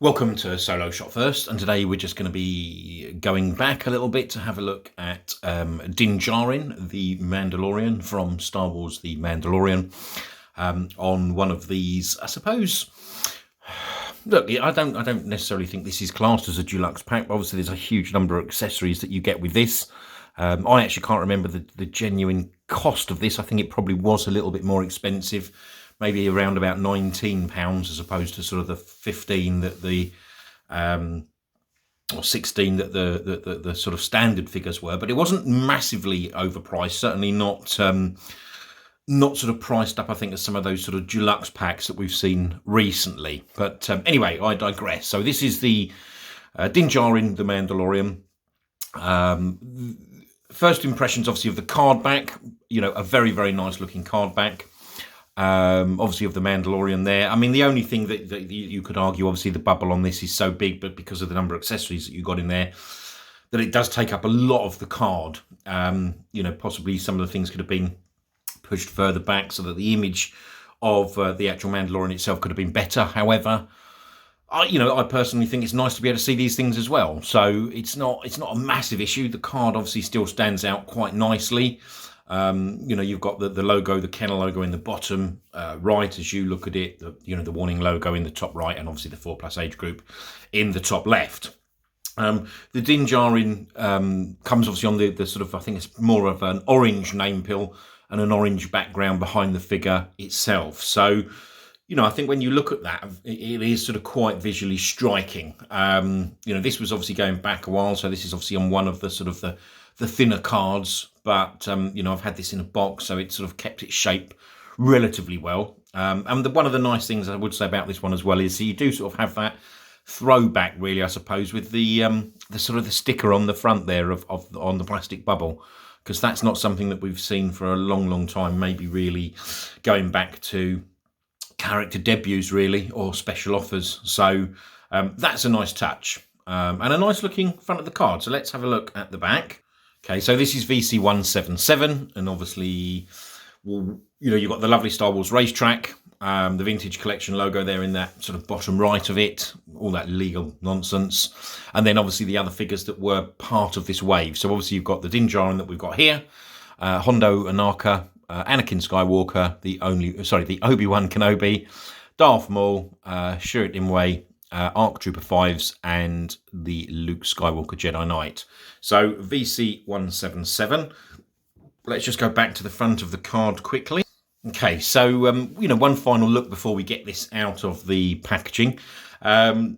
Welcome to Solo Shot First, and today we're just going to be going back a little bit to have a look at Din Djarin, the Mandalorian from Star Wars: The Mandalorian, on one of these. I suppose. Look, I don't necessarily think this is classed as a deluxe pack. But obviously, there's a huge number of accessories that you get with this. I actually can't remember the genuine cost of this. I think it probably was a little bit more expensive. Maybe around about £19 as opposed to sort of the 15 that the or 16 that the sort of standard figures were. But it wasn't massively overpriced. Certainly not sort of priced up, I think, as some of those sort of deluxe packs that we've seen recently. But anyway, I digress. So this is the Din Djarin, the Mandalorian. First impressions, obviously, of the card back. You know, a very, very nice looking card back. Obviously of the Mandalorian there. I mean, the only thing that you could argue, obviously the bubble on this is so big, but because of the number of accessories that you got in there, that it does take up a lot of the card. You know, possibly some of the things could have been pushed further back so that the image of the actual Mandalorian itself could have been better. However, I personally think it's nice to be able to see these things as well. So it's not a massive issue. The card obviously still stands out quite nicely. You've got the logo, the Kenner logo in the bottom right as you look at it, the warning logo in the top right, and obviously the 4+ age group in the top left. The Din Djarin comes obviously on the sort of, I think it's more of an orange name pill and an orange background behind the figure itself. So, I think when you look at that, it is sort of quite visually striking. This was obviously going back a while, so this is obviously on one of the sort of the thinner cards, but I've had this in a box, so it sort of kept its shape relatively well. And one of the nice things I would say about this one as well is you do sort of have that throwback, really, I suppose, with the sort of the sticker on the front there on the plastic bubble, because that's not something that we've seen for a long, long time. Maybe really going back to character debuts, really, or special offers. So that's a nice touch, and a nice looking front of the card. So let's have a look at the back. Okay, so this is VC177, and obviously, you've got the lovely Star Wars racetrack, the Vintage Collection logo there in that sort of bottom right of it, all that legal nonsense, and then obviously the other figures that were part of this wave. So obviously you've got the Din Djarin that we've got here, Hondo Anaka, Anakin Skywalker, the Obi-Wan Kenobi, Darth Maul, Chirrut Imwe, ARC Trooper 5s, and the Luke Skywalker Jedi Knight. So VC177. Let's just go back to the front of the card quickly. Okay, so one final look before we get this out of the packaging. Again,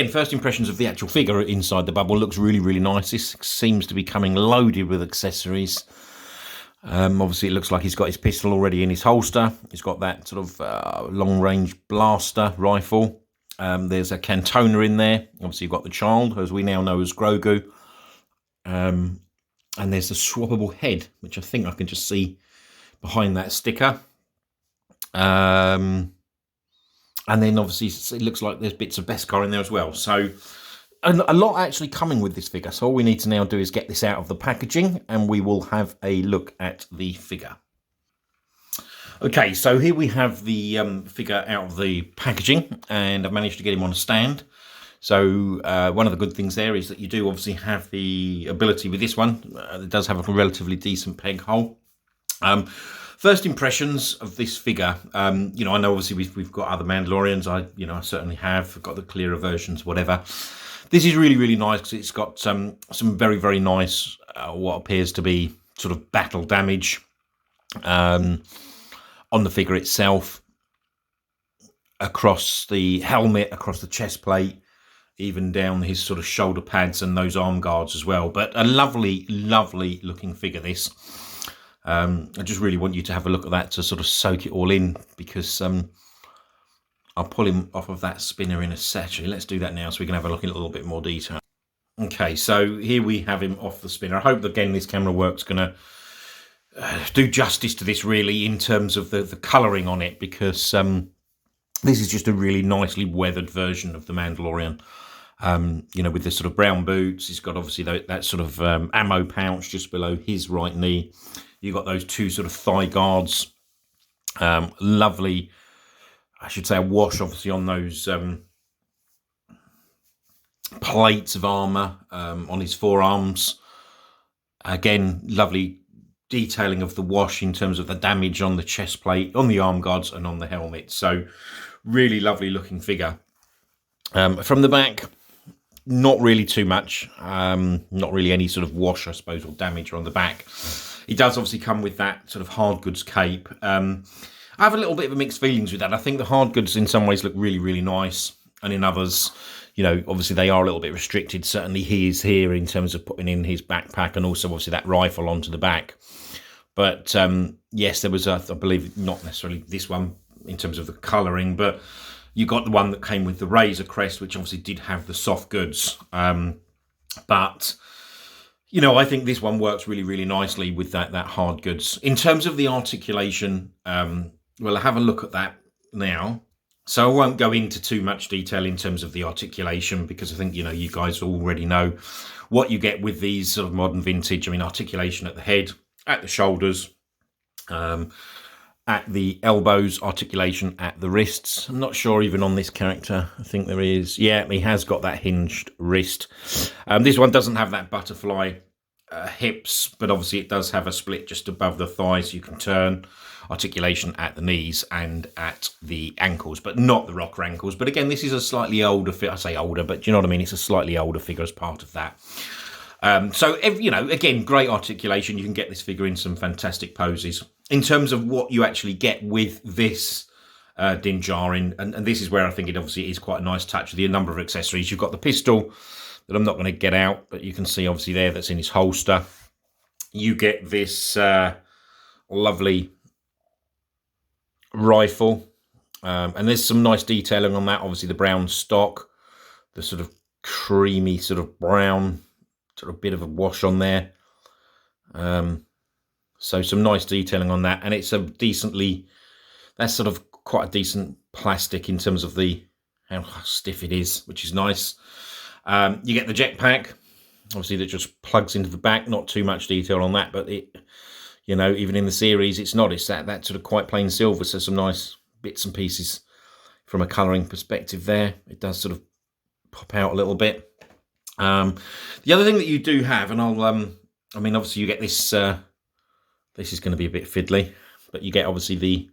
first impressions of the actual figure inside the bubble looks really, really nice. This seems to be coming loaded with accessories. Obviously, it looks like he's got his pistol already in his holster. He's got that sort of long-range blaster rifle. There's a cantono in there. Obviously, you've got the child, as we now know as Grogu. And there's a swappable head, which I think I can just see behind that sticker. And then, obviously, it looks like there's bits of beskar in there as well. So, a lot actually coming with this figure. So all we need to now do is get this out of the packaging, and we will have a look at the figure. Okay, so here we have the figure out of the packaging, and I've managed to get him on a stand. So one of the good things there is that you do obviously have the ability with this one. It does have a relatively decent peg hole. First impressions of this figure, I know obviously we've got other Mandalorians. I certainly have. I've got the clearer versions, whatever. This is really, really nice because it's got some very, very nice, what appears to be sort of battle damage on the figure itself, across the helmet, across the chest plate, even down his sort of shoulder pads and those arm guards as well. But a lovely, lovely looking figure, this. I just really want you to have a look at that to sort of soak it all in, because I'll pull him off of that spinner in a sec. Let's do that now so we can have a look in a little bit more detail. Okay, so here we have him off the spinner. I hope, again, this camera work's going to do justice to this, really, in terms of the colouring on it, because this is just a really nicely weathered version of the Mandalorian. With the sort of brown boots. He's got obviously that sort of ammo pouch just below his right knee. You've got those two sort of thigh guards. Lovely, I should say, a wash obviously on those plates of armour on his forearms. Again, lovely detailing of the wash in terms of the damage on the chest plate, on the arm guards, and on the helmet. So really lovely looking figure. From the back, not really too much. Not really any sort of wash, I suppose, or damage on the back. He does obviously come with that sort of hard goods cape. I have a little bit of mixed feelings with that. I think the hard goods in some ways look really, really nice. And in others, you know, obviously they are a little bit restricted. Certainly he is here in terms of putting in his backpack and also obviously that rifle onto the back. But yes, there was, I believe, not necessarily this one in terms of the colouring, but you got the one that came with the Razor crest, which obviously did have the soft goods. But, you know, I think this one works really, really nicely with that hard goods. In terms of the articulation, we'll have a look at that now. So I won't go into too much detail in terms of the articulation because I think, you know, you guys already know what you get with these sort of modern vintage. I mean, articulation at the head, at the shoulders, at the elbows, articulation at the wrists. I'm not sure even on this character. I think there is. Yeah, he has got that hinged wrist. This one doesn't have that butterfly hips, but obviously it does have a split just above the thighs. You can turn. Articulation at the knees and at the ankles, but not the rocker ankles. But again, this is a slightly older figure. I say older, but you know what I mean? It's a slightly older figure as part of that. So, you know, again, great articulation. You can get this figure in some fantastic poses. In terms of what you actually get with this Djarin, and this is where I think it obviously is quite a nice touch with the number of accessories. You've got the pistol that I'm not going to get out, but you can see obviously there that's in his holster. You get this lovely rifle, and there's some nice detailing on that. Obviously the brown stock, the sort of creamy sort of brown, sort of bit of a wash on there. So some nice detailing on that, and it's a decently, that's sort of quite a decent plastic in terms of the how stiff it is, which is nice. You get the jetpack, obviously that just plugs into the back. Not too much detail on that, but it, you know, even in the series, it's not. It's that sort of quite plain silver. So some nice bits and pieces from a colouring perspective there. It does sort of pop out a little bit. The other thing that you do have, and I'll, I mean, obviously you get this. This is going to be a bit fiddly, but you get obviously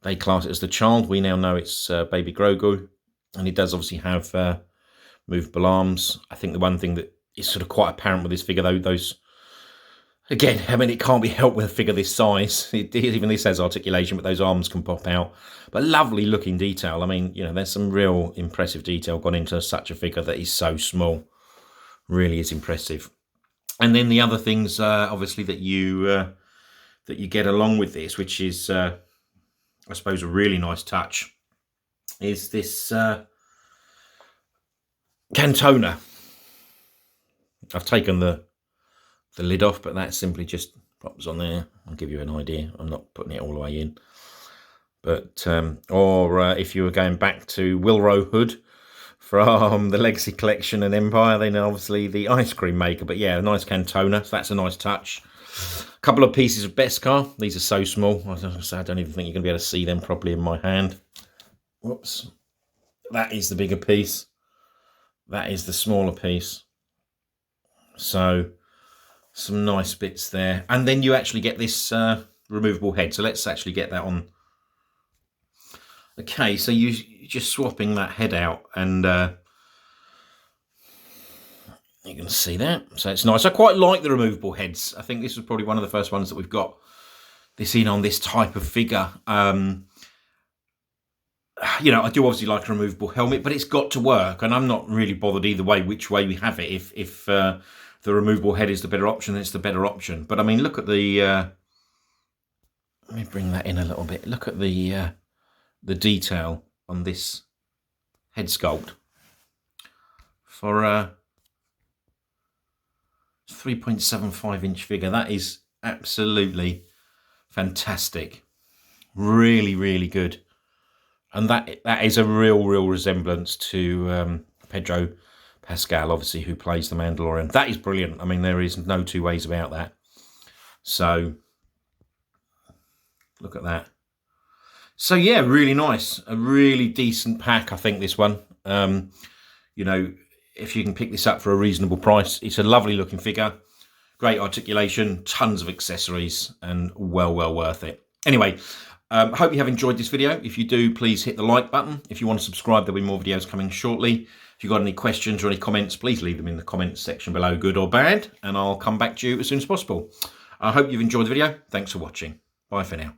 they class it as the child. We now know it's baby Grogu, and he does obviously have movable arms. I think the one thing that is sort of quite apparent with this figure, though, those. Again, I mean, it can't be helped with a figure this size. Even this has articulation, but those arms can pop out. But lovely looking detail. I mean, you know, there's some real impressive detail gone into such a figure that is so small. Really is impressive. And then the other things, obviously, that you get along with this, which is, I suppose, a really nice touch, is this cantono. I've taken the lid off, but that simply just pops on there. I'll give you an idea. I'm not putting it all the way in. But, if you were going back to Wilro Hood from the Legacy Collection and Empire, then obviously the ice cream maker. But yeah, a nice cantono, so that's a nice touch. A couple of pieces of beskar. These are so small. I don't even think you're going to be able to see them properly in my hand. Whoops. That is the bigger piece. That is the smaller piece. So some nice bits there. And then you actually get this removable head. So let's actually get that on. Okay, so you're just swapping that head out, and you can see that. So it's nice. I quite like the removable heads. I think this was probably one of the first ones that we've got this in on this type of figure. You know, I do obviously like a removable helmet, but it's got to work, and I'm not really bothered either way which way we have it. If the removable head is the better option, then it's the better option. But I mean, look at the. Let me bring that in a little bit. Look at the detail on this head sculpt for a 3.75 inch figure. That is absolutely fantastic. Really, really good. And that is a real resemblance to Pedro Pascal, obviously, who plays the Mandalorian. That is brilliant. I mean, there is no two ways about that. So, look at that. So, yeah, really nice. A really decent pack, I think, this one. You know, if you can pick this up for a reasonable price. It's a lovely looking figure, great articulation, tons of accessories, and well worth it. Anyway, I hope you have enjoyed this video. If you do, please hit the like button. If you want to subscribe, there'll be more videos coming shortly. If you've got any questions or any comments, please leave them in the comments section below, good or bad, and I'll come back to you as soon as possible. I hope you've enjoyed the video. Thanks for watching. Bye for now.